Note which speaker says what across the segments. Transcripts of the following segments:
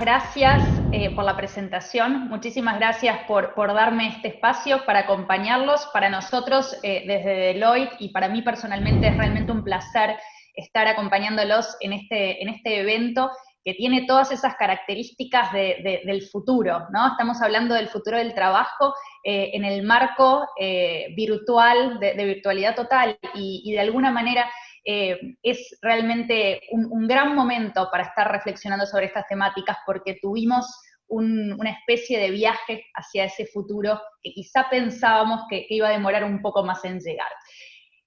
Speaker 1: gracias por la presentación, muchísimas gracias por darme este espacio para acompañarlos. Para nosotros, desde Deloitte, y para mí personalmente es realmente un placer estar acompañándolos en este evento que tiene todas esas características del futuro, ¿no? Estamos hablando del futuro del trabajo en el marco virtual, de virtualidad total, y de alguna manera es realmente un gran momento para estar reflexionando sobre estas temáticas, porque tuvimos una especie de viaje hacia ese futuro que quizá pensábamos que iba a demorar un poco más en llegar.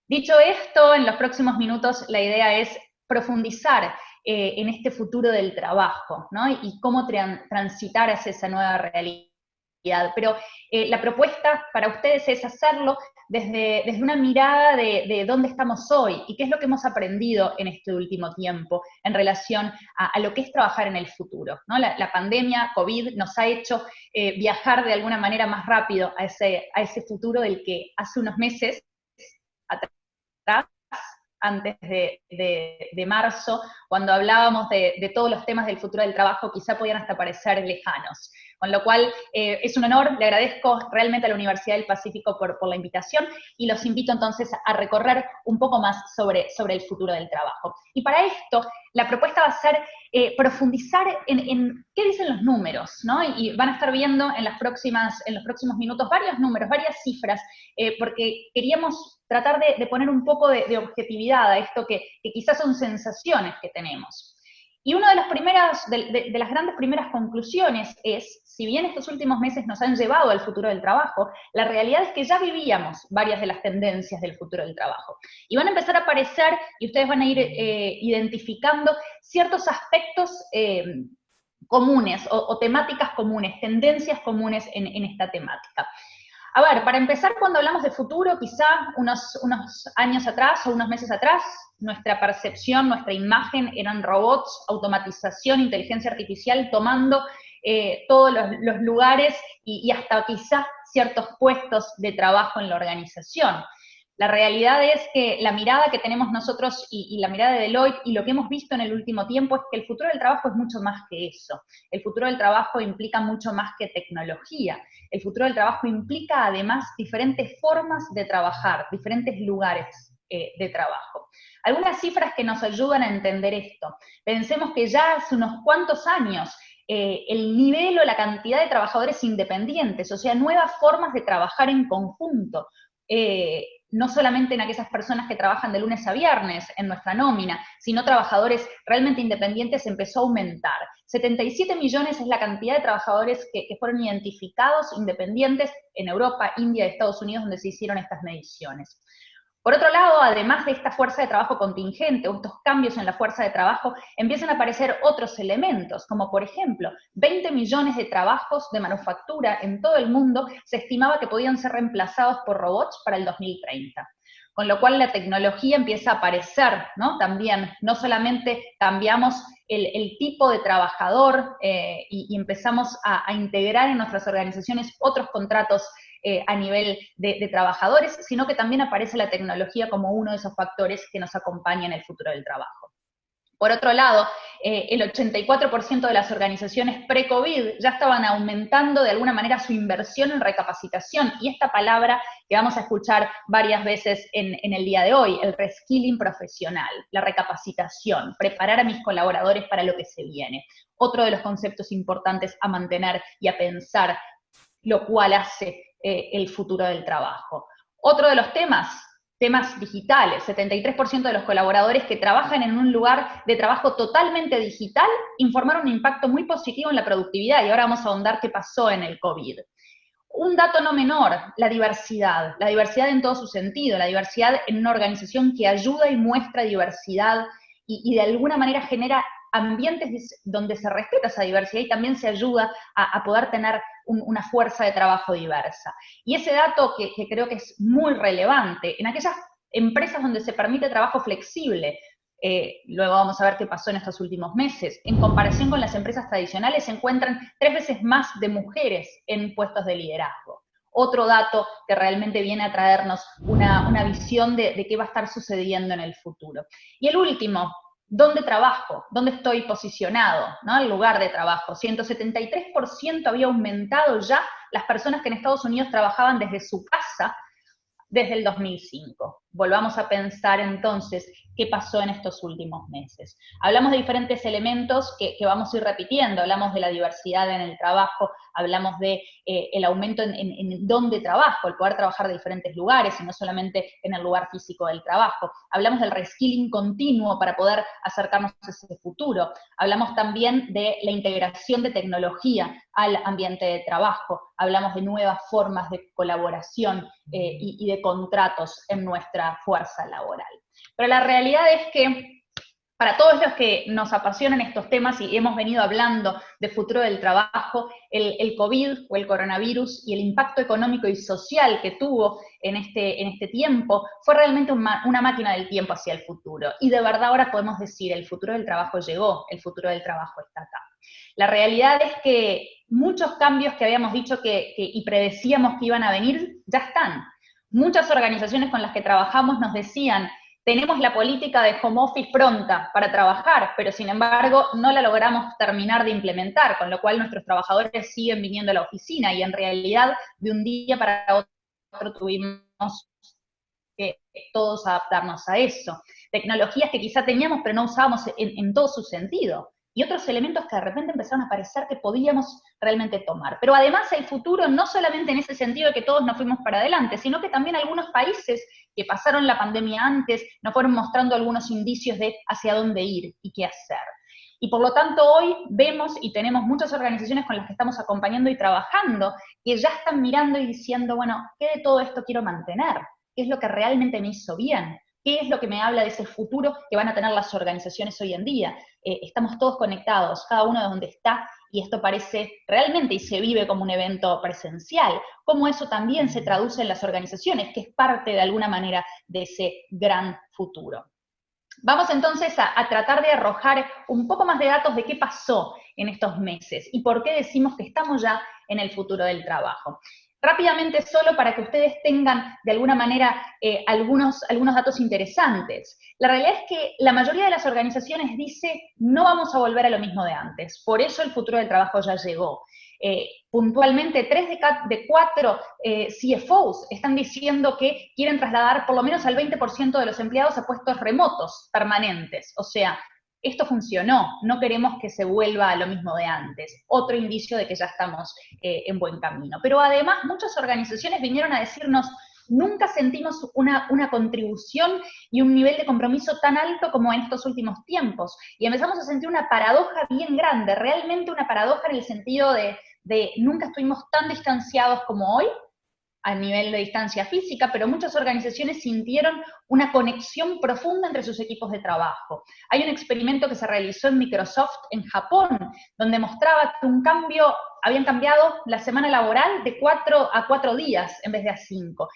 Speaker 1: Dicho esto, en los próximos minutos la idea es profundizar en este futuro del trabajo, ¿no? Y cómo transitar hacia esa nueva realidad. Pero la propuesta para ustedes es hacerlo desde una mirada de dónde estamos hoy y qué es lo que hemos aprendido en este último tiempo en relación a lo que es trabajar en el futuro, ¿no? La pandemia, COVID, nos ha hecho viajar de alguna manera más rápido a ese futuro del que hace unos meses atrás, antes de marzo, cuando hablábamos de todos los temas del futuro del trabajo, quizá podían hasta parecer lejanos. Con lo cual, es un honor, le agradezco realmente a la Universidad del Pacífico por la invitación, y los invito entonces a recorrer un poco más sobre el futuro del trabajo. Y para esto, la propuesta va a ser profundizar en qué dicen los números, ¿no? Y van a estar viendo en los próximos minutos varios números, varias cifras, porque queríamos tratar de poner un poco de objetividad a esto que quizás son sensaciones que tenemos. Y una de las grandes primeras conclusiones es, si bien estos últimos meses nos han llevado al futuro del trabajo, la realidad es que ya vivíamos varias de las tendencias del futuro del trabajo. Y van a empezar a aparecer, y ustedes van a ir identificando ciertos aspectos comunes, o temáticas comunes, tendencias comunes en esta temática. A ver, para empezar, cuando hablamos de futuro, quizá unos años atrás o unos meses atrás, nuestra percepción, nuestra imagen eran robots, automatización, inteligencia artificial, tomando todos los lugares y hasta quizá ciertos puestos de trabajo en la organización. La realidad es que la mirada que tenemos nosotros y la mirada de Deloitte y lo que hemos visto en el último tiempo es que el futuro del trabajo es mucho más que eso. El futuro del trabajo implica mucho más que tecnología. El futuro del trabajo implica además diferentes formas de trabajar, diferentes lugares de trabajo. Algunas cifras que nos ayudan a entender esto. Pensemos que ya hace unos cuantos años el nivel o la cantidad de trabajadores independientes, o sea, nuevas formas de trabajar en conjunto, no solamente en aquellas personas que trabajan de lunes a viernes en nuestra nómina, sino trabajadores realmente independientes, empezó a aumentar. 77 millones es la cantidad de trabajadores que fueron identificados independientes en Europa, India y Estados Unidos, donde se hicieron estas mediciones. Por otro lado, además de esta fuerza de trabajo contingente o estos cambios en la fuerza de trabajo, empiezan a aparecer otros elementos, como por ejemplo, 20 millones de trabajos de manufactura en todo el mundo se estimaba que podían ser reemplazados por robots para el 2030. Con lo cual la tecnología empieza a aparecer, ¿no? También, no solamente cambiamos el tipo de trabajador y empezamos a integrar en nuestras organizaciones otros contratos a nivel de trabajadores, sino que también aparece la tecnología como uno de esos factores que nos acompaña en el futuro del trabajo. Por otro lado, el 84% de las organizaciones pre-COVID ya estaban aumentando de alguna manera su inversión en recapacitación, y esta palabra que vamos a escuchar varias veces en el día de hoy, el reskilling profesional, la recapacitación, preparar a mis colaboradores para lo que se viene. Otro de los conceptos importantes a mantener y a pensar, lo cual hace el futuro del trabajo. Otro de los temas digitales. 73% de los colaboradores que trabajan en un lugar de trabajo totalmente digital informaron un impacto muy positivo en la productividad, y ahora vamos a ahondar qué pasó en el COVID. Un dato no menor, la diversidad en todo su sentido, la diversidad en una organización que ayuda y muestra diversidad y de alguna manera genera ambientes donde se respeta esa diversidad y también se ayuda a poder tener una fuerza de trabajo diversa. Y ese dato que creo que es muy relevante, en aquellas empresas donde se permite trabajo flexible, luego vamos a ver qué pasó en estos últimos meses, en comparación con las empresas tradicionales se encuentran 3 veces más de mujeres en puestos de liderazgo. Otro dato que realmente viene a traernos una visión de qué va a estar sucediendo en el futuro. Y el último, ¿dónde trabajo? ¿Dónde estoy posicionado? ¿No? El lugar de trabajo. 173% había aumentado ya las personas que en Estados Unidos trabajaban desde su casa desde el 2005. Volvamos a pensar entonces qué pasó en estos últimos meses. Hablamos de diferentes elementos que vamos a ir repitiendo, hablamos de la diversidad en el trabajo, hablamos de el aumento en dónde trabajo, el poder trabajar de diferentes lugares y no solamente en el lugar físico del trabajo. Hablamos del reskilling continuo para poder acercarnos a ese futuro. Hablamos también de la integración de tecnología al ambiente de trabajo. Hablamos de nuevas formas de colaboración y de contratos en nuestra fuerza laboral. Pero la realidad es que para todos los que nos apasionan estos temas y hemos venido hablando de futuro del trabajo, el COVID o el coronavirus y el impacto económico y social que tuvo en este tiempo fue realmente una máquina del tiempo hacia el futuro. Y de verdad ahora podemos decir, el futuro del trabajo llegó, el futuro del trabajo está acá. La realidad es que muchos cambios que habíamos dicho y predecíamos que iban a venir, ya están. Muchas organizaciones con las que trabajamos nos decían, tenemos la política de home office pronta para trabajar, pero sin embargo no la logramos terminar de implementar, con lo cual nuestros trabajadores siguen viniendo a la oficina y en realidad de un día para otro tuvimos que todos adaptarnos a eso. Tecnologías que quizá teníamos pero no usábamos en todo su sentido. Y otros elementos que de repente empezaron a aparecer que podíamos realmente tomar. Pero además el futuro, no solamente en ese sentido de que todos nos fuimos para adelante, sino que también algunos países que pasaron la pandemia antes nos fueron mostrando algunos indicios de hacia dónde ir y qué hacer. Y por lo tanto hoy vemos y tenemos muchas organizaciones con las que estamos acompañando y trabajando que ya están mirando y diciendo, bueno, ¿qué de todo esto quiero mantener? ¿Qué es lo que realmente me hizo bien? ¿Qué es lo que me habla de ese futuro que van a tener las organizaciones hoy en día? Estamos todos conectados, cada uno de donde está, y esto parece realmente y se vive como un evento presencial. Cómo eso también se traduce en las organizaciones, que es parte de alguna manera de ese gran futuro. Vamos entonces a tratar de arrojar un poco más de datos de qué pasó en estos meses y por qué decimos que estamos ya en el futuro del trabajo. Rápidamente, solo para que ustedes tengan de alguna manera algunos datos interesantes. La realidad es que la mayoría de las organizaciones dice no vamos a volver a lo mismo de antes, por eso el futuro del trabajo ya llegó. Puntualmente, 3 de 4 CFOs están diciendo que quieren trasladar por lo menos al 20% de los empleados a puestos remotos permanentes, o sea, esto funcionó, no queremos que se vuelva a lo mismo de antes. Otro indicio de que ya estamos en buen camino. Pero además muchas organizaciones vinieron a decirnos, nunca sentimos una contribución y un nivel de compromiso tan alto como en estos últimos tiempos. Y empezamos a sentir una paradoja bien grande, realmente una paradoja en el sentido de nunca estuvimos tan distanciados como hoy, a nivel de distancia física, pero muchas organizaciones sintieron una conexión profunda entre sus equipos de trabajo. Hay un experimento que se realizó en Microsoft en Japón, donde mostraba que habían cambiado la semana laboral de 4 a 4 días en vez de a 5.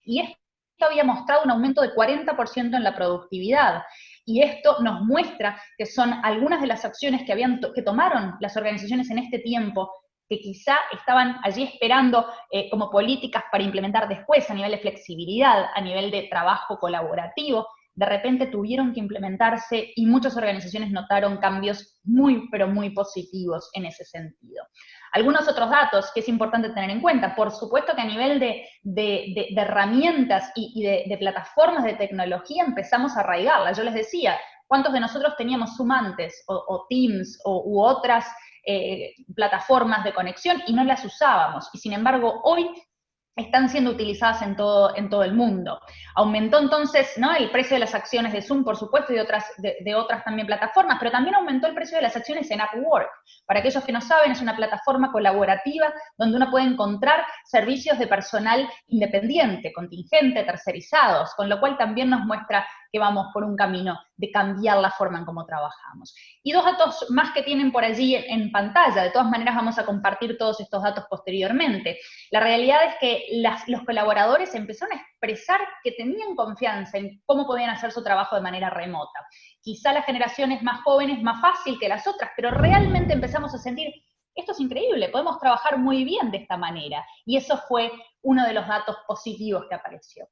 Speaker 1: Y esto había mostrado un aumento de 40% en la productividad. Y esto nos muestra que son algunas de las acciones que tomaron las organizaciones en este tiempo, que quizá estaban allí esperando como políticas para implementar después a nivel de flexibilidad, a nivel de trabajo colaborativo, de repente tuvieron que implementarse y muchas organizaciones notaron cambios muy, pero muy positivos en ese sentido. Algunos otros datos que es importante tener en cuenta, por supuesto que a nivel de herramientas y de plataformas de tecnología empezamos a arraigarlas. Yo les decía, ¿cuántos de nosotros teníamos Zoom antes, o Teams, u otras plataformas de conexión y no las usábamos? Y sin embargo, hoy están siendo utilizadas en todo el mundo. Aumentó entonces, ¿no?, el precio de las acciones de Zoom, por supuesto, y de otras también plataformas, pero también aumentó el precio de las acciones en Upwork. Para aquellos que no saben, es una plataforma colaborativa donde uno puede encontrar servicios de personal independiente, contingente, tercerizados, con lo cual también nos muestra que vamos por un camino de cambiar la forma en cómo trabajamos. Y 2 datos más que tienen por allí en pantalla, de todas maneras vamos a compartir todos estos datos posteriormente. La realidad es que los colaboradores empezaron a expresar que tenían confianza en cómo podían hacer su trabajo de manera remota. Quizá las generaciones más jóvenes más fácil que las otras, pero realmente empezamos a sentir, esto es increíble, podemos trabajar muy bien de esta manera. Y eso fue uno de los datos positivos que apareció.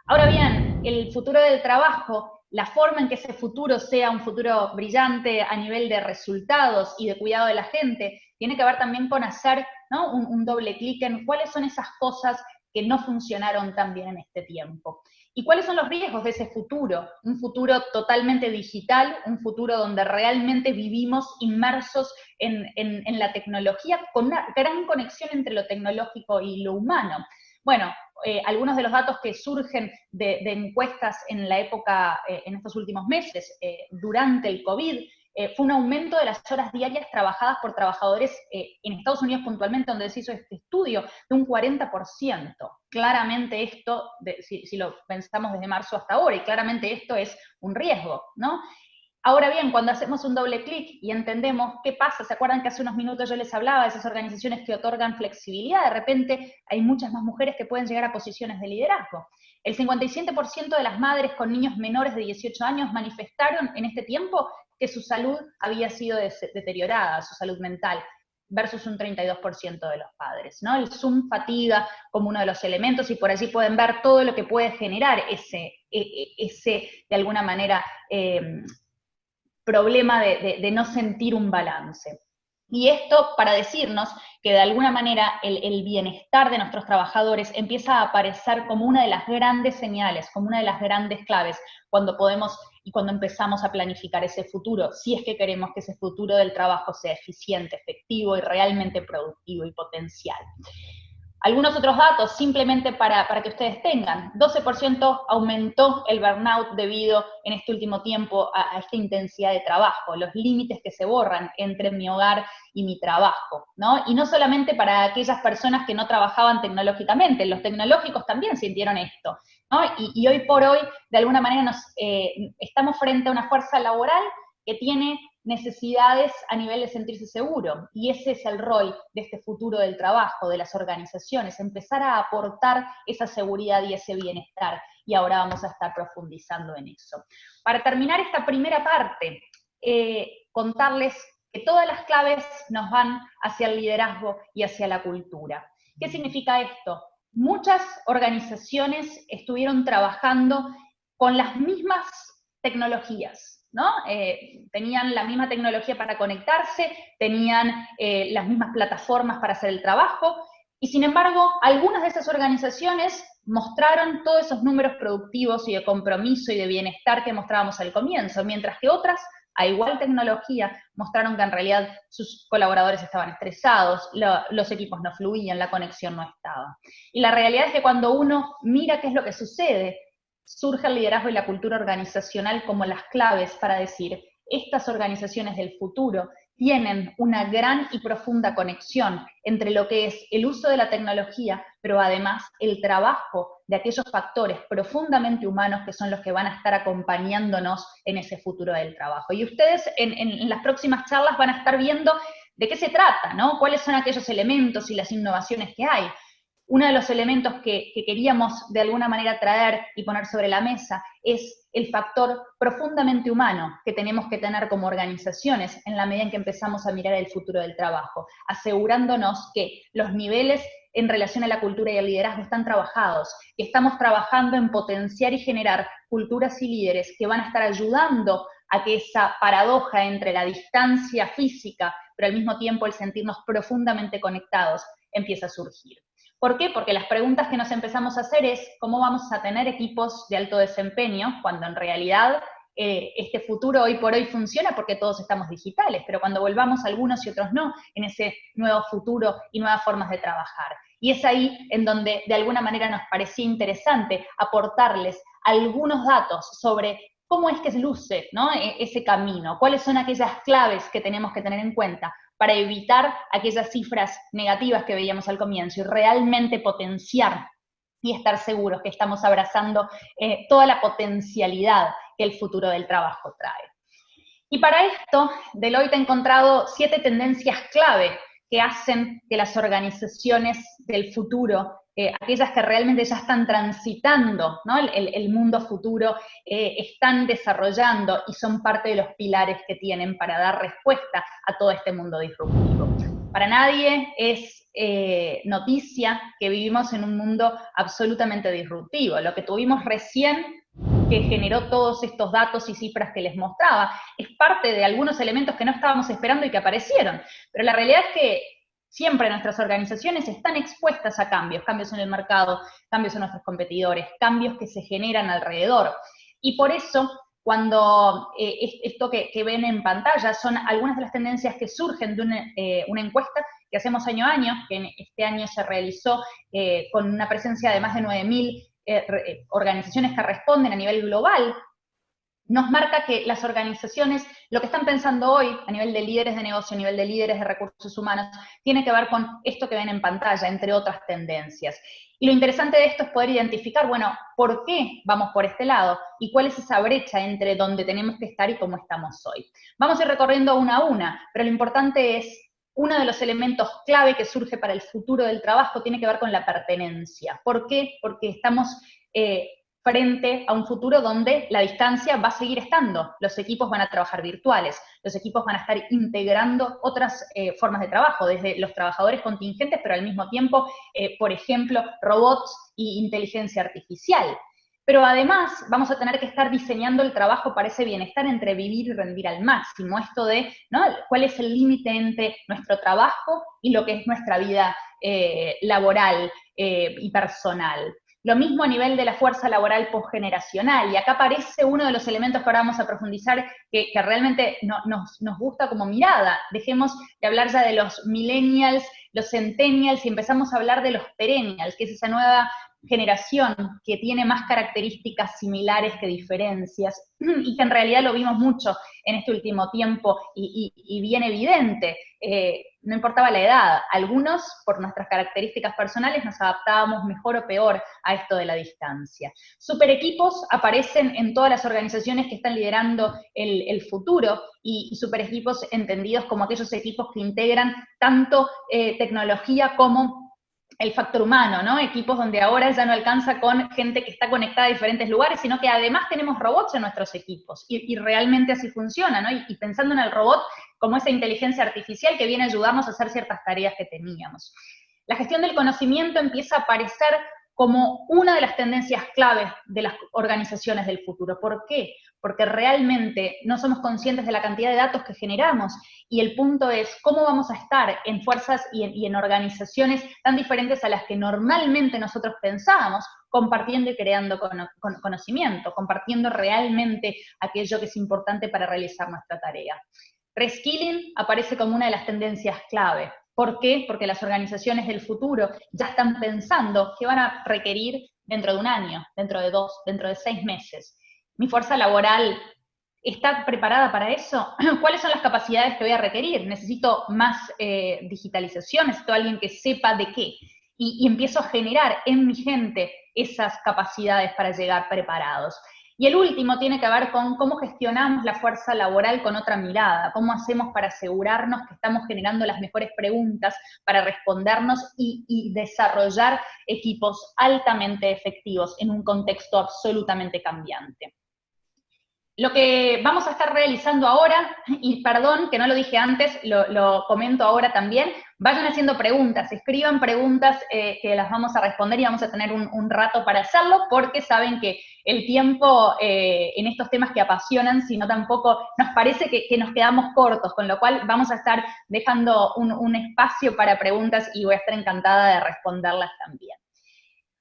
Speaker 1: Ahora bien, el futuro del trabajo la forma en que ese futuro sea un futuro brillante a nivel de resultados y de cuidado de la gente, tiene que ver también con hacer, ¿no?, un doble clic en cuáles son esas cosas que no funcionaron tan bien en este tiempo. ¿Y cuáles son los riesgos de ese futuro? Un futuro totalmente digital, un futuro donde realmente vivimos inmersos en la tecnología, con una gran conexión entre lo tecnológico y lo humano. Bueno, algunos de los datos que surgen de encuestas en la época, en estos últimos meses, durante el COVID, fue un aumento de las horas diarias trabajadas por trabajadores en Estados Unidos puntualmente, donde se hizo este estudio, de un 40%. Claramente esto, si lo pensamos desde marzo hasta ahora, y claramente esto es un riesgo, ¿no? Ahora bien, cuando hacemos un doble clic y entendemos qué pasa, ¿se acuerdan que hace unos minutos yo les hablaba de esas organizaciones que otorgan flexibilidad? De repente hay muchas más mujeres que pueden llegar a posiciones de liderazgo. El 57% de las madres con niños menores de 18 años manifestaron en este tiempo que su salud había sido deteriorada, su salud mental, versus un 32% de los padres, ¿no? El Zoom fatiga como uno de los elementos, y por allí pueden ver todo lo que puede generar ese de alguna manera, problema de no sentir un balance. Y esto para decirnos que de alguna manera el bienestar de nuestros trabajadores empieza a aparecer como una de las grandes señales, como una de las grandes claves, cuando podemos y cuando empezamos a planificar ese futuro, si es que queremos que ese futuro del trabajo sea eficiente, efectivo y realmente productivo y potencial. Algunos otros datos, simplemente para que ustedes tengan. 12% aumentó el burnout debido en este último tiempo a esta intensidad de trabajo, los límites que se borran entre mi hogar y mi trabajo, ¿no? Y no solamente para aquellas personas que no trabajaban tecnológicamente, los tecnológicos también sintieron esto, ¿no? Y hoy por hoy, de alguna manera, estamos frente a una fuerza laboral que tiene necesidades a nivel de sentirse seguro, y ese es el rol de este futuro del trabajo, de las organizaciones, empezar a aportar esa seguridad y ese bienestar, y ahora vamos a estar profundizando en eso. Para terminar esta primera parte, contarles que todas las claves nos van hacia el liderazgo y hacia la cultura. ¿Qué significa esto? Muchas organizaciones estuvieron trabajando con las mismas tecnologías, ¿no? Tenían la misma tecnología para conectarse, tenían las mismas plataformas para hacer el trabajo, y sin embargo, algunas de esas organizaciones mostraron todos esos números productivos y de compromiso y de bienestar que mostrábamos al comienzo, mientras que otras, a igual tecnología, mostraron que en realidad sus colaboradores estaban estresados, los equipos no fluían, la conexión no estaba. Y la realidad es que cuando uno mira qué es lo que sucede, surge el liderazgo y la cultura organizacional como las claves para decir, estas organizaciones del futuro tienen una gran y profunda conexión entre lo que es el uso de la tecnología, pero además el trabajo de aquellos factores profundamente humanos que son los que van a estar acompañándonos en ese futuro del trabajo. Y ustedes en las próximas charlas van a estar viendo de qué se trata, ¿no? Cuáles son aquellos elementos y las innovaciones que hay. Uno de los elementos que queríamos de alguna manera traer y poner sobre la mesa es el factor profundamente humano que tenemos que tener como organizaciones en la medida en que empezamos a mirar el futuro del trabajo, asegurándonos que los niveles en relación a la cultura y al liderazgo están trabajados, que estamos trabajando en potenciar y generar culturas y líderes que van a estar ayudando a que esa paradoja entre la distancia física, pero al mismo tiempo el sentirnos profundamente conectados, empiece a surgir. ¿Por qué? Porque las preguntas que nos empezamos a hacer es cómo vamos a tener equipos de alto desempeño cuando en realidad este futuro hoy por hoy funciona porque todos estamos digitales, pero cuando volvamos algunos y otros no, en ese nuevo futuro y nuevas formas de trabajar. Y es ahí en donde de alguna manera nos parecía interesante aportarles algunos datos sobre cómo es que se luce, ¿no?, ese camino, cuáles son aquellas claves que tenemos que tener en cuenta para evitar aquellas cifras negativas que veíamos al comienzo y realmente potenciar y estar seguros que estamos abrazando toda la potencialidad que el futuro del trabajo trae. Y para esto, Deloitte ha encontrado 7 tendencias clave que hacen que las organizaciones del futuro, aquellas que realmente ya están transitando, ¿no?, el mundo futuro, están desarrollando y son parte de los pilares que tienen para dar respuesta a todo este mundo disruptivo. Para nadie es noticia que vivimos en un mundo absolutamente disruptivo. Lo que tuvimos recién que generó todos estos datos y cifras que les mostraba. Es parte de algunos elementos que no estábamos esperando y que aparecieron. Pero la realidad es que siempre nuestras organizaciones están expuestas a cambios, cambios en el mercado, cambios en nuestros competidores, cambios que se generan alrededor. Y por eso, cuando esto que ven en pantalla son algunas de las tendencias que surgen de una encuesta que hacemos año a año, que en este año se realizó con una presencia de más de 9.000 organizaciones que responden a nivel global, nos marca que las organizaciones, lo que están pensando hoy a nivel de líderes de negocio, a nivel de líderes de recursos humanos, tiene que ver con esto que ven en pantalla, entre otras tendencias. Y lo interesante de esto es poder identificar, bueno, ¿por qué vamos por este lado? ¿Y cuál es esa brecha entre donde tenemos que estar y cómo estamos hoy? Vamos a ir recorriendo una a una, pero lo importante es, uno de los elementos clave que surge para el futuro del trabajo tiene que ver con la pertenencia. ¿Por qué? Porque estamos frente a un futuro donde la distancia va a seguir estando. Los equipos van a trabajar virtuales, los equipos van a estar integrando otras formas de trabajo, desde los trabajadores contingentes, pero al mismo tiempo, por ejemplo, robots e inteligencia artificial. Pero además vamos a tener que estar diseñando el trabajo para ese bienestar entre vivir y rendir al máximo. Esto de, ¿no?, cuál es el límite entre nuestro trabajo y lo que es nuestra vida laboral y personal. Lo mismo a nivel de la fuerza laboral postgeneracional, y acá aparece uno de los elementos que ahora vamos a profundizar, que realmente nos gusta como mirada. Dejemos de hablar ya de los millennials, los centennials, y empezamos a hablar de los perennials, que es esa nueva generación que tiene más características similares que diferencias, y que en realidad lo vimos mucho en este último tiempo, y bien evidente. No importaba la edad, algunos, por nuestras características personales, nos adaptábamos mejor o peor a esto de la distancia. Super equipos aparecen en todas las organizaciones que están liderando el futuro, y super equipos entendidos como aquellos equipos que integran tanto tecnología como el factor humano, ¿no? Equipos donde ahora ya no alcanza con gente que está conectada a diferentes lugares, sino que además tenemos robots en nuestros equipos, y realmente así funciona, ¿no? Y pensando en el robot como esa inteligencia artificial que viene a ayudarnos a hacer ciertas tareas que teníamos. La gestión del conocimiento empieza a aparecer como una de las tendencias claves de las organizaciones del futuro. ¿Por qué? Porque realmente no somos conscientes de la cantidad de datos que generamos, y el punto es cómo vamos a estar en fuerzas y en organizaciones tan diferentes a las que normalmente nosotros pensábamos, compartiendo y creando conocimiento, compartiendo realmente aquello que es importante para realizar nuestra tarea. Reskilling aparece como una de las tendencias clave. ¿Por qué? Porque las organizaciones del futuro ya están pensando qué van a requerir dentro de un año, dentro de 2, dentro de 6 meses. ¿Mi fuerza laboral está preparada para eso? ¿Cuáles son las capacidades que voy a requerir? ¿Necesito más digitalización? ¿Necesito alguien que sepa de qué? Y empiezo a generar en mi gente esas capacidades para llegar preparados. Y el último tiene que ver con cómo gestionamos la fuerza laboral con otra mirada, cómo hacemos para asegurarnos que estamos generando las mejores preguntas para respondernos y desarrollar equipos altamente efectivos en un contexto absolutamente cambiante. Lo que vamos a estar realizando ahora, y perdón que no lo dije antes, lo comento ahora también, vayan haciendo preguntas, escriban preguntas que las vamos a responder, y vamos a tener un rato para hacerlo, porque saben que el tiempo en estos temas que apasionan, sino tampoco nos parece que nos quedamos cortos, con lo cual vamos a estar dejando un espacio para preguntas, y voy a estar encantada de responderlas también.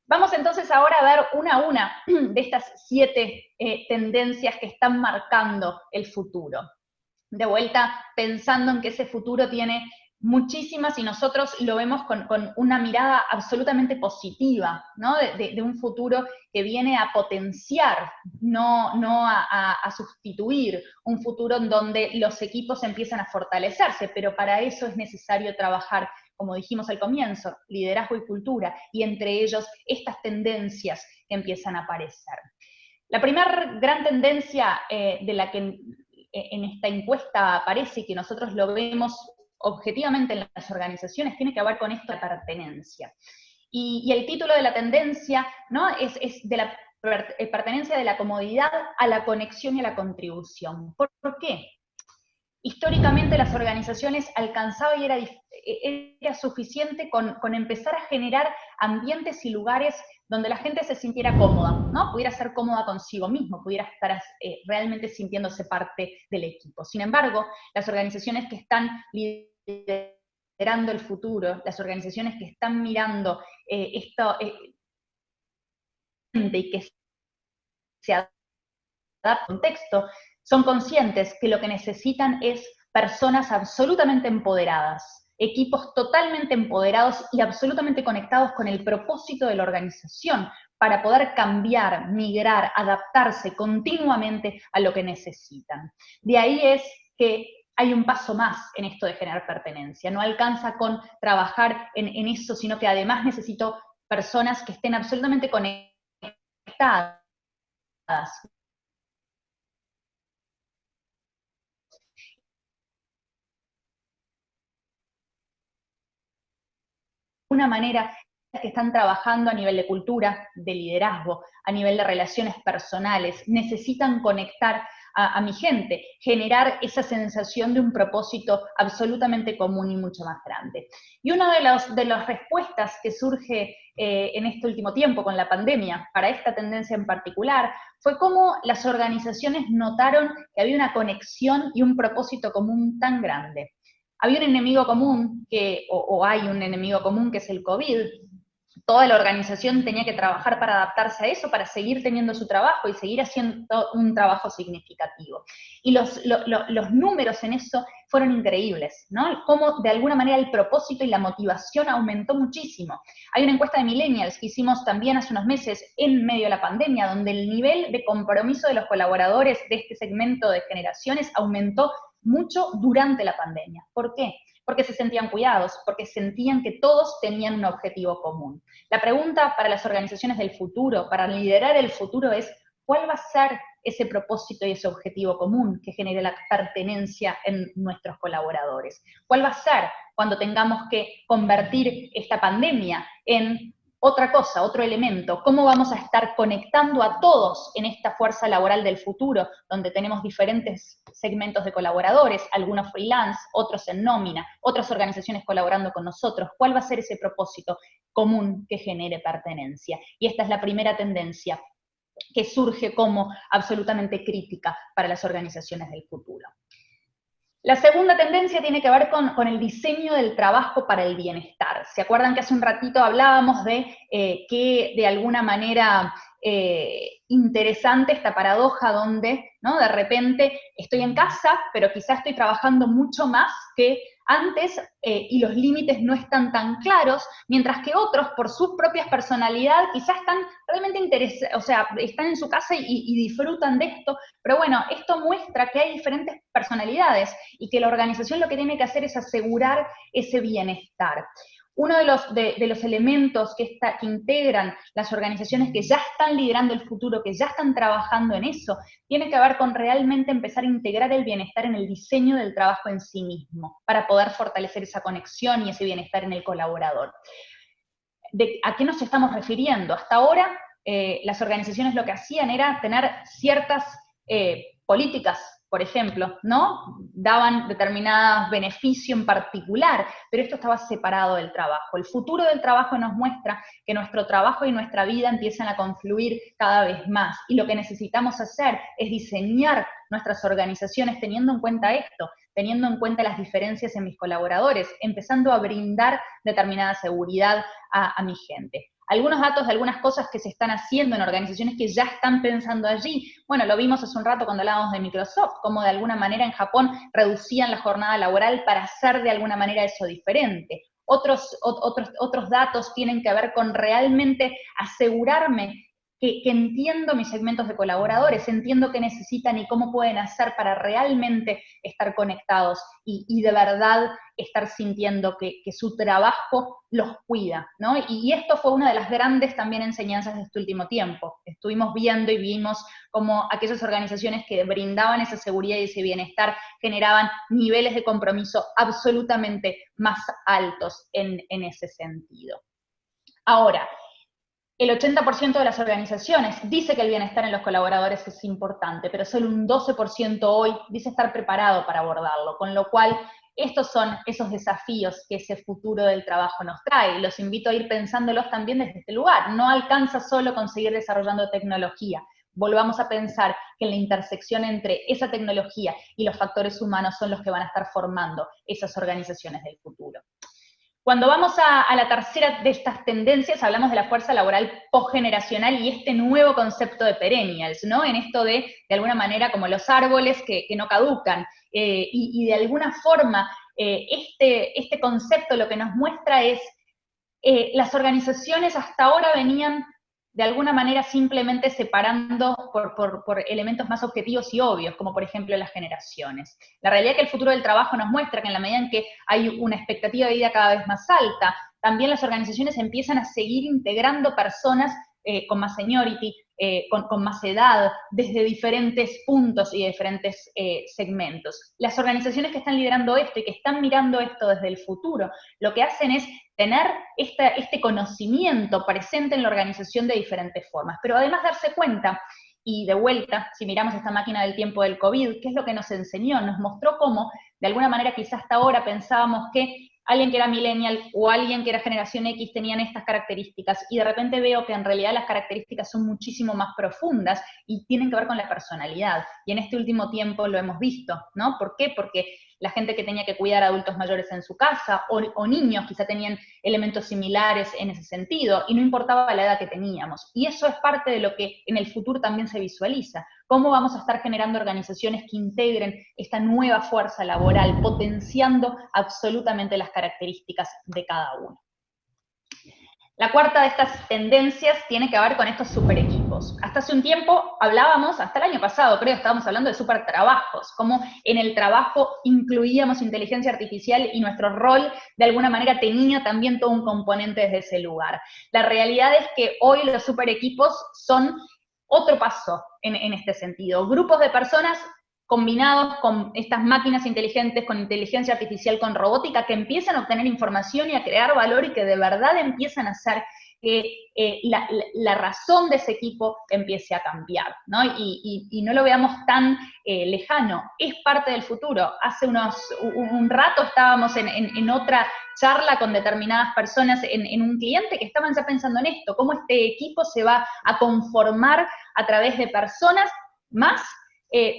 Speaker 1: Vamos entonces ahora a ver una a una de estas 7 tendencias que están marcando el futuro. De vuelta, pensando en que ese futuro tiene muchísimas, y nosotros lo vemos con una mirada absolutamente positiva, ¿no? De un futuro que viene a potenciar, no a sustituir, un futuro en donde los equipos empiezan a fortalecerse, pero para eso es necesario trabajar, como dijimos al comienzo, liderazgo y cultura, y entre ellos estas tendencias que empiezan a aparecer. La primera gran tendencia de la que en esta encuesta aparece, y que nosotros lo vemos objetivamente en las organizaciones, tiene que ver con esto de pertenencia. Y el título de la tendencia, ¿no?, es de la pertenencia de la comodidad a la conexión y a la contribución. ¿Por qué? históricamente las organizaciones alcanzaban y era suficiente con empezar a generar ambientes y lugares donde la gente se sintiera cómoda, ¿no? Pudiera ser cómoda consigo mismo, pudiera estar realmente sintiéndose parte del equipo. Sin embargo, las organizaciones que están liderando el futuro, las organizaciones que están mirando esto y que se adapta al contexto, son conscientes que lo que necesitan es personas absolutamente empoderadas, equipos totalmente empoderados y absolutamente conectados con el propósito de la organización para poder cambiar, migrar, adaptarse continuamente a lo que necesitan. De ahí es que hay un paso más en esto de generar pertenencia. No alcanza con trabajar en eso, sino que además necesito personas que estén absolutamente conectadas. Una manera que están trabajando a nivel de cultura, de liderazgo, a nivel de relaciones personales, necesitan conectar a mi gente, generar esa sensación de un propósito absolutamente común y mucho más grande. Y una de las respuestas que surge en este último tiempo con la pandemia para esta tendencia en particular fue cómo las organizaciones notaron que había una conexión y un propósito común tan grande. Había un enemigo común, o hay un enemigo común que es el COVID. Toda la organización tenía que trabajar para adaptarse a eso, para seguir teniendo su trabajo y seguir haciendo un trabajo significativo. Y los números en eso fueron increíbles, ¿no? Cómo de alguna manera el propósito y la motivación aumentó muchísimo. Hay una encuesta de millennials que hicimos también hace unos meses en medio de la pandemia, donde el nivel de compromiso de los colaboradores de este segmento de generaciones aumentó mucho durante la pandemia. ¿Por qué? Porque se sentían cuidados, porque sentían que todos tenían un objetivo común. La pregunta para las organizaciones del futuro, para liderar el futuro es, ¿cuál va a ser ese propósito y ese objetivo común que genere la pertenencia en nuestros colaboradores? ¿Cuál va a ser cuando tengamos que convertir esta pandemia en otra cosa, otro elemento? ¿Cómo vamos a estar conectando a todos en esta fuerza laboral del futuro, donde tenemos diferentes segmentos de colaboradores, algunos freelance, otros en nómina, otras organizaciones colaborando con nosotros? ¿Cuál va a ser ese propósito común que genere pertenencia? Y esta es la primera tendencia que surge como absolutamente crítica para las organizaciones del futuro. La segunda tendencia tiene que ver con el diseño del trabajo para el bienestar. ¿Se acuerdan que hace un ratito hablábamos de que de alguna manera interesante esta paradoja donde, ¿no?, de repente estoy en casa, pero quizás estoy trabajando mucho más que antes y los límites no están tan claros, mientras que otros, por sus propias personalidades, quizás están realmente interesados, o sea, están en su casa y disfrutan de esto, pero bueno, esto muestra que hay diferentes personalidades y que la organización lo que tiene que hacer es asegurar ese bienestar. Uno de los elementos que integran las organizaciones que ya están liderando el futuro, que ya están trabajando en eso, tiene que ver con realmente empezar a integrar el bienestar en el diseño del trabajo en sí mismo, para poder fortalecer esa conexión y ese bienestar en el colaborador. ¿A qué nos estamos refiriendo? Hasta ahora, las organizaciones lo que hacían era tener ciertas políticas, por ejemplo, ¿no? Daban determinados beneficios en particular, pero esto estaba separado del trabajo. El futuro del trabajo nos muestra que nuestro trabajo y nuestra vida empiezan a confluir cada vez más, y lo que necesitamos hacer es diseñar nuestras organizaciones teniendo en cuenta esto, teniendo en cuenta las diferencias en mis colaboradores, empezando a brindar determinada seguridad a mi gente. Algunos datos de algunas cosas que se están haciendo en organizaciones que ya están pensando allí. Bueno, lo vimos hace un rato cuando hablábamos de Microsoft, cómo de alguna manera en Japón reducían la jornada laboral para hacer de alguna manera eso diferente. Otros datos tienen que ver con realmente asegurarme que entiendo mis segmentos de colaboradores, entiendo qué necesitan y cómo pueden hacer para realmente estar conectados y de verdad estar sintiendo que su trabajo los cuida, ¿no? Y esto fue una de las grandes también enseñanzas de este último tiempo. Estuvimos viendo y vimos cómo aquellas organizaciones que brindaban esa seguridad y ese bienestar generaban niveles de compromiso absolutamente más altos en ese sentido. Ahora, el 80% de las organizaciones dice que el bienestar en los colaboradores es importante, pero solo un 12% hoy dice estar preparado para abordarlo, con lo cual estos son esos desafíos que ese futuro del trabajo nos trae. Los invito a ir pensándolos también desde este lugar. No alcanza solo con seguir desarrollando tecnología. Volvamos a pensar que en la intersección entre esa tecnología y los factores humanos son los que van a estar formando esas organizaciones del futuro. Cuando vamos a la tercera de estas tendencias, hablamos de la fuerza laboral postgeneracional y este nuevo concepto de perennials, ¿no? En esto de alguna manera, como los árboles que no caducan, y de alguna forma, este concepto lo que nos muestra es, las organizaciones hasta ahora venían de alguna manera simplemente separando por elementos más objetivos y obvios, como por ejemplo las generaciones. La realidad es que el futuro del trabajo nos muestra que en la medida en que hay una expectativa de vida cada vez más alta, también las organizaciones empiezan a seguir integrando personas con más seniority, con más edad, desde diferentes puntos y diferentes segmentos. Las organizaciones que están liderando esto y que están mirando esto desde el futuro, lo que hacen es tener este conocimiento presente en la organización de diferentes formas, pero además darse cuenta, y de vuelta, si miramos esta máquina del tiempo del COVID, ¿qué es lo que nos enseñó? Nos mostró cómo, de alguna manera, quizás hasta ahora pensábamos que alguien que era millennial o alguien que era generación X tenían estas características, y de repente veo que en realidad las características son muchísimo más profundas y tienen que ver con la personalidad, y en este último tiempo lo hemos visto, ¿no? ¿Por qué? Porque la gente que tenía que cuidar a adultos mayores en su casa, o niños quizá tenían elementos similares en ese sentido, y no importaba la edad que teníamos, y eso es parte de lo que en el futuro también se visualiza. ¿Cómo vamos a estar generando organizaciones que integren esta nueva fuerza laboral, potenciando absolutamente las características de cada uno? La cuarta de estas tendencias tiene que ver con estos super equipos. Hasta hace un tiempo hablábamos, hasta el año pasado creo, estábamos hablando de super trabajos, cómo en el trabajo incluíamos inteligencia artificial y nuestro rol de alguna manera tenía también todo un componente desde ese lugar. La realidad es que hoy los super equipos son otro paso en este sentido. Grupos de personas combinados con estas máquinas inteligentes, con inteligencia artificial, con robótica, que empiezan a obtener información y a crear valor y que de verdad empiezan a hacer que la razón de ese equipo empiece a cambiar, ¿no? Y no lo veamos tan lejano, es parte del futuro. Hace un rato estábamos en otra charla con determinadas personas en un cliente que estaban ya pensando en esto, cómo este equipo se va a conformar a través de personas más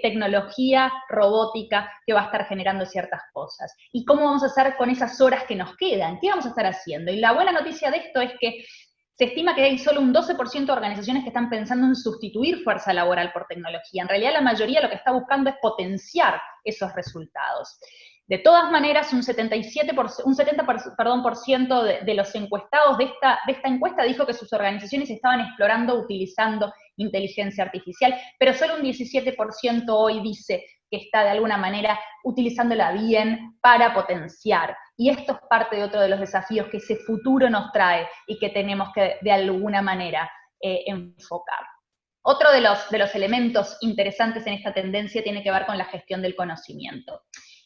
Speaker 1: tecnología, robótica, que va a estar generando ciertas cosas. ¿Y cómo vamos a hacer con esas horas que nos quedan? ¿Qué vamos a estar haciendo? Y la buena noticia de esto es que se estima que hay solo un 12% de organizaciones que están pensando en sustituir fuerza laboral por tecnología. En realidad la mayoría lo que está buscando es potenciar esos resultados. De todas maneras, un 70% de los encuestados de esta encuesta dijo que sus organizaciones estaban explorando, utilizando inteligencia artificial, pero solo un 17% hoy dice que está de alguna manera utilizándola bien para potenciar. Y esto es parte de otro de los desafíos que ese futuro nos trae y que tenemos que de alguna manera enfocar. Otro de los elementos interesantes en esta tendencia tiene que ver con la gestión del conocimiento.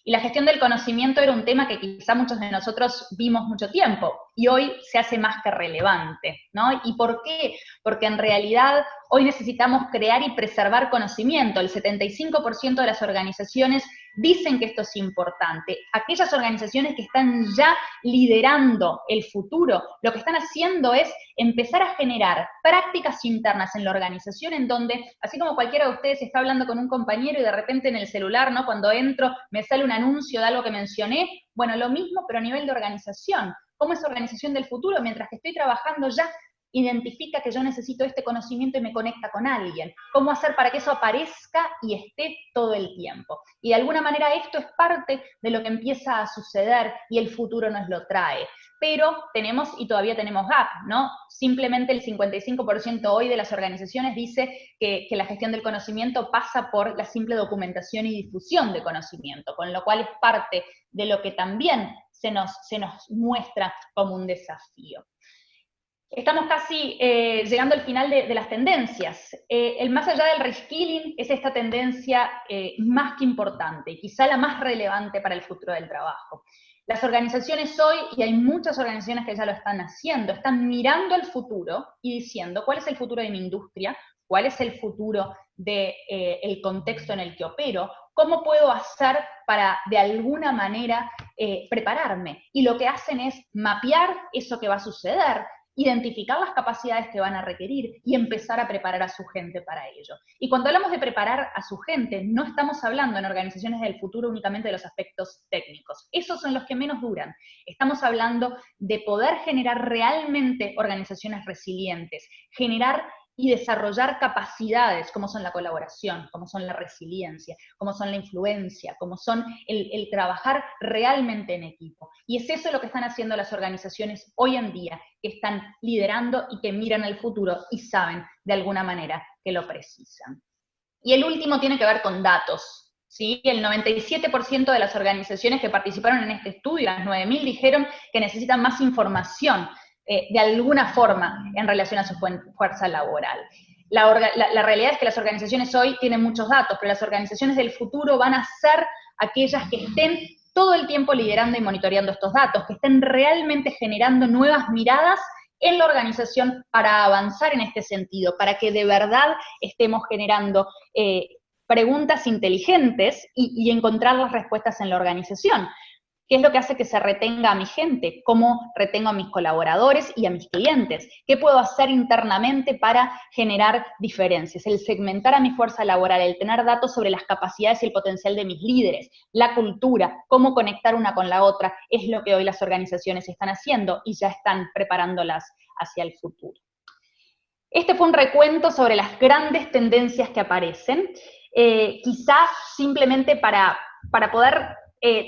Speaker 1: Y la gestión del conocimiento era un tema que quizá muchos de nosotros vimos mucho tiempo, y hoy se hace más que relevante, ¿no? ¿Y por qué? Porque en realidad hoy necesitamos crear y preservar conocimiento. El 75% de las organizaciones dicen que esto es importante. Aquellas organizaciones que están ya liderando el futuro, lo que están haciendo es empezar a generar prácticas internas en la organización en donde, así como cualquiera de ustedes está hablando con un compañero y de repente en el celular, ¿no? Cuando entro me sale un anuncio de algo que mencioné, bueno, lo mismo pero a nivel de organización. ¿Cómo esa organización del futuro, mientras que estoy trabajando ya, identifica que yo necesito este conocimiento y me conecta con alguien? ¿Cómo hacer para que eso aparezca y esté todo el tiempo? Y de alguna manera esto es parte de lo que empieza a suceder y el futuro nos lo trae. Pero tenemos, y todavía tenemos gap, ¿no? Simplemente el 55% hoy de las organizaciones dice que la gestión del conocimiento pasa por la simple documentación y difusión de conocimiento, con lo cual es parte de lo que también se nos muestra como un desafío. Estamos casi llegando al final de las tendencias. El más allá del reskilling es esta tendencia más que importante, y quizá la más relevante para el futuro del trabajo. Las organizaciones hoy, y hay muchas organizaciones que ya lo están haciendo, están mirando al futuro y diciendo cuál es el futuro de mi industria, cuál es el futuro del contexto en el que opero, cómo puedo hacer para, de alguna manera, prepararme. Y lo que hacen es mapear eso que va a suceder, identificar las capacidades que van a requerir y empezar a preparar a su gente para ello. Y cuando hablamos de preparar a su gente, no estamos hablando en organizaciones del futuro únicamente de los aspectos técnicos. Esos son los que menos duran. Estamos hablando de poder generar realmente organizaciones resilientes, generar y desarrollar capacidades como son la colaboración, como son la resiliencia, como son la influencia, como son el trabajar realmente en equipo. Y es eso lo que están haciendo las organizaciones hoy en día, que están liderando y que miran al futuro y saben de alguna manera que lo precisan. Y el último tiene que ver con datos. ¿Sí? El 97% de las organizaciones que participaron en este estudio, las 9.000, dijeron que necesitan más información de alguna forma en relación a su fuerza laboral. La realidad es que las organizaciones hoy tienen muchos datos, pero las organizaciones del futuro van a ser aquellas que estén todo el tiempo liderando y monitoreando estos datos, que estén realmente generando nuevas miradas en la organización para avanzar en este sentido, para que de verdad estemos generando preguntas inteligentes y encontrar las respuestas en la organización. ¿Qué es lo que hace que se retenga a mi gente? ¿Cómo retengo a mis colaboradores y a mis clientes? ¿Qué puedo hacer internamente para generar diferencias? El segmentar a mi fuerza laboral, el tener datos sobre las capacidades y el potencial de mis líderes, la cultura, cómo conectar una con la otra, es lo que hoy las organizaciones están haciendo y ya están preparándolas hacia el futuro. Este fue un recuento sobre las grandes tendencias que aparecen, quizás simplemente para poder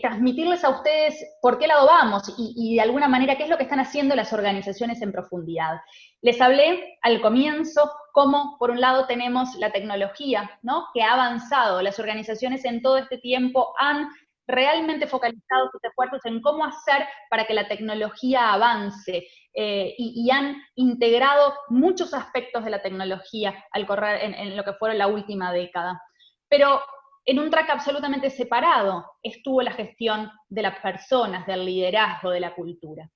Speaker 1: transmitirles a ustedes por qué lado vamos y de alguna manera qué es lo que están haciendo las organizaciones en profundidad. Les hablé al comienzo cómo, por un lado, tenemos la tecnología, ¿no?, que ha avanzado. Las organizaciones en todo este tiempo han realmente focalizado sus esfuerzos en cómo hacer para que la tecnología avance y han integrado muchos aspectos de la tecnología al correr en lo que fue la última década. Pero en un track absolutamente separado estuvo la gestión de las personas, del liderazgo, de la cultura.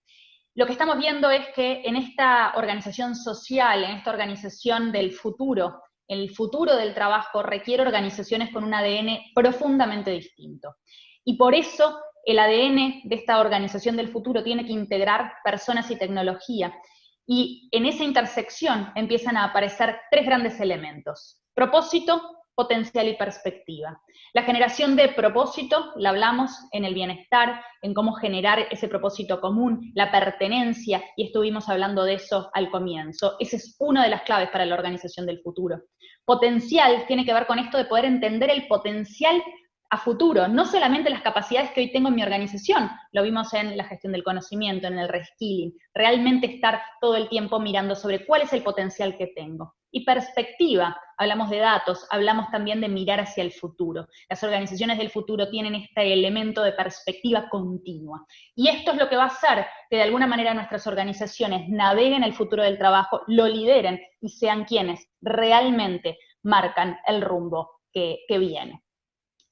Speaker 1: Lo que estamos viendo es que en esta organización social, en esta organización del futuro, el futuro del trabajo requiere organizaciones con un ADN profundamente distinto. Y por eso el ADN de esta organización del futuro tiene que integrar personas y tecnología. Y en esa intersección empiezan a aparecer tres grandes elementos: propósito, potencial y perspectiva. La generación de propósito, la hablamos en el bienestar, en cómo generar ese propósito común, la pertenencia, y estuvimos hablando de eso al comienzo. Esa es una de las claves para la organización del futuro. Potencial tiene que ver con esto de poder entender el potencial a futuro, no solamente las capacidades que hoy tengo en mi organización, lo vimos en la gestión del conocimiento, en el reskilling, realmente estar todo el tiempo mirando sobre cuál es el potencial que tengo. Y perspectiva, hablamos de datos, hablamos también de mirar hacia el futuro. Las organizaciones del futuro tienen este elemento de perspectiva continua. Y esto es lo que va a hacer que de alguna manera nuestras organizaciones naveguen el futuro del trabajo, lo lideren y sean quienes realmente marcan el rumbo que viene.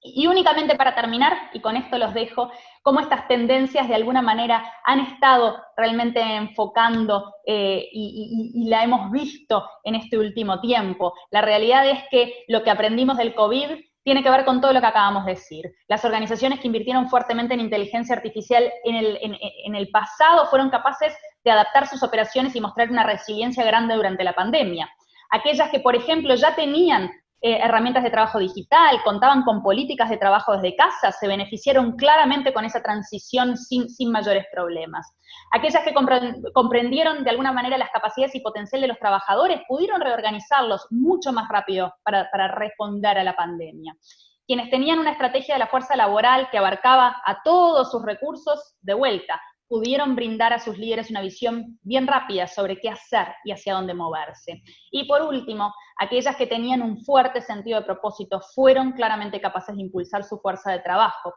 Speaker 1: Y únicamente para terminar, y con esto los dejo, cómo estas tendencias de alguna manera han estado realmente enfocando y la hemos visto en este último tiempo. La realidad es que lo que aprendimos del COVID tiene que ver con todo lo que acabamos de decir. Las organizaciones que invirtieron fuertemente en inteligencia artificial en el pasado fueron capaces de adaptar sus operaciones y mostrar una resiliencia grande durante la pandemia. Aquellas que, por ejemplo, ya tenían herramientas de trabajo digital, contaban con políticas de trabajo desde casa, se beneficiaron claramente con esa transición sin mayores problemas. Aquellas que comprendieron de alguna manera las capacidades y potencial de los trabajadores, pudieron reorganizarlos mucho más rápido para responder a la pandemia. Quienes tenían una estrategia de la fuerza laboral que abarcaba a todos sus recursos, de vuelta, pudieron brindar a sus líderes una visión bien rápida sobre qué hacer y hacia dónde moverse. Y por último, aquellas que tenían un fuerte sentido de propósito fueron claramente capaces de impulsar su fuerza de trabajo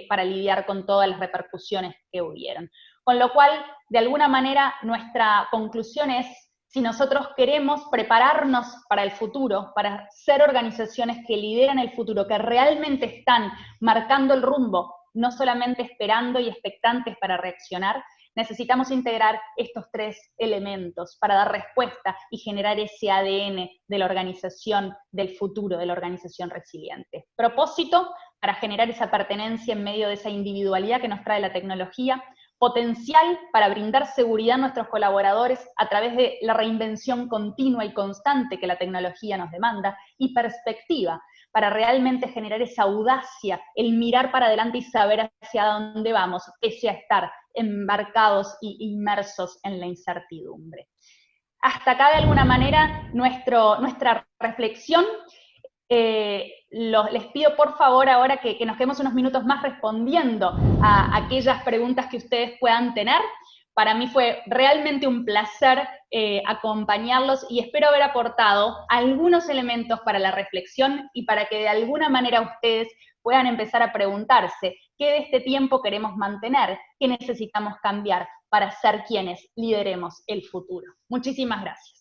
Speaker 1: para lidiar con todas las repercusiones que hubieron. Con lo cual, de alguna manera, nuestra conclusión es: si nosotros queremos prepararnos para el futuro, para ser organizaciones que lideran el futuro, que realmente están marcando el rumbo, no solamente esperando y expectantes para reaccionar, necesitamos integrar estos 3 elementos para dar respuesta y generar ese ADN de la organización del futuro, de la organización resiliente. Propósito, para generar esa pertenencia en medio de esa individualidad que nos trae la tecnología. Potencial para brindar seguridad a nuestros colaboradores a través de la reinvención continua y constante que la tecnología nos demanda. Y perspectiva, para realmente generar esa audacia, el mirar para adelante y saber hacia dónde vamos, pese a estar embarcados e inmersos en la incertidumbre. Hasta acá, de alguna manera, nuestra reflexión. Les pido por favor ahora que nos quedemos unos minutos más respondiendo a aquellas preguntas que ustedes puedan tener. Para mí fue realmente un placer acompañarlos y espero haber aportado algunos elementos para la reflexión y para que de alguna manera ustedes puedan empezar a preguntarse qué de este tiempo queremos mantener, qué necesitamos cambiar para ser quienes lideremos el futuro. Muchísimas gracias.